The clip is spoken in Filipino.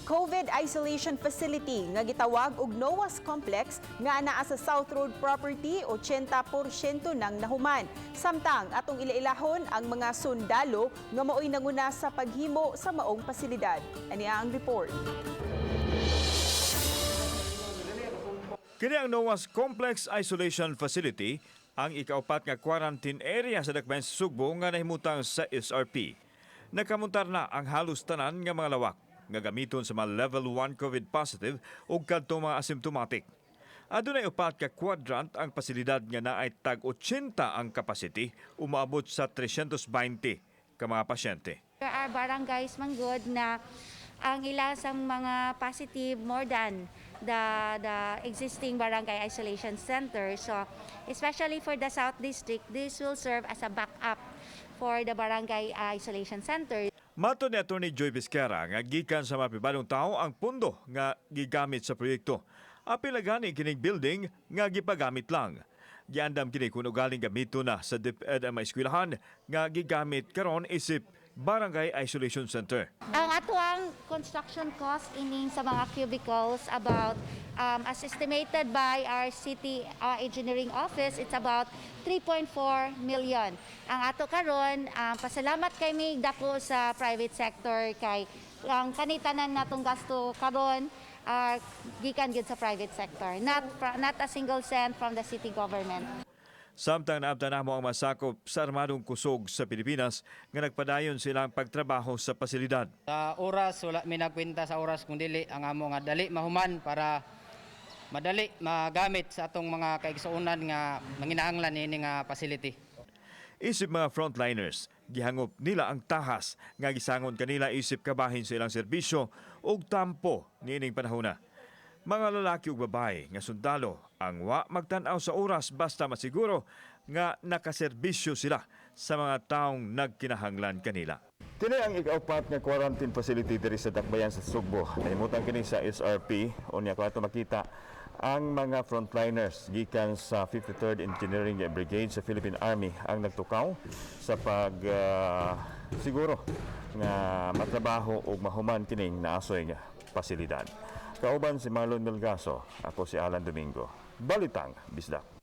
COVID isolation facility nga gitawag og NOAS Complex nga anaa sa South Road property 80% nang nahuman. Samtang atong ilailahon ang mga sundalo nga maoy nanguna sa paghimo sa maong pasilidad. Ania ang report. Kini ang NOAS Complex Isolation Facility, ang ikaupat nga quarantine area sa Dakbayan sa Sugbo nga nahimutang sa SRP. Nakamuntar na ang halos tanan nga mga lawak nga gamiton sa mga level 1 COVID positive o kadtong mga asymptomatic. Adunay upat ka quadrant ang pasilidad nga naay tag 80 ang capacity, umaabot sa 320 ka mga pasyente. There are barangays manggod na ang ilang sa mga positive more than the existing barangay isolation center. So especially for the South District, this will serve as a backup for the barangay isolation center. Mato ni Atty. Joy Vizquera nga gikan sa mga pribadong tao ang pundo nga gigamit sa proyekto. Apil na gani kining building nga gipagamit lang. Giandam kini kung ugaling gamito na sa DepEd ang mga eskwelahan nga gigamit karon isip Barangay Isolation Center. Ang atuang construction cost ining sa mga cubicles about as estimated by our city engineering office, it's about 3.4 million. Ang ato karon, pasalamat kay mig dako sa private sector kay ang kanitanan natong gasto karon gikan gyud sa private sector, not a single cent from the city government. Samtang naabtan namo ang masakop sa armadong kusog sa Pilipinas nga nagpadayon silang pagtrabaho sa pasilidad. Sa oras, wala may nagkwenta sa oras kung dili ang amo nga dali mahuman para madali magamit sa atong mga kaigsuonan nga nanginahanglan ini nga facility. Isip mga frontliners, gihangop nila ang tahas nga gisangon kanila isip kabahin sa ilang serbisyo ug tampo niining panahona. Mga lalaki ug babae nga sundalo ang wa magtan-aw sa oras basta masiguro nga nakaserbisyo sila sa mga taong nagkinahanglan kanila. Kini ang ikaupat nga quarantine facility diri sa Dakbayan sa Sugbo. Nahimutang kini sa SRP unya ko ato makita ang mga frontliners gikan sa 53rd Engineering Brigade sa Philippine Army ang nagtukaw sa siguro nga matrabaho ug mahuman kining naasoy nga pasilidad. Kauban si Marlon Melgaso, ako si Alan Domingo. Balitang Bisdak.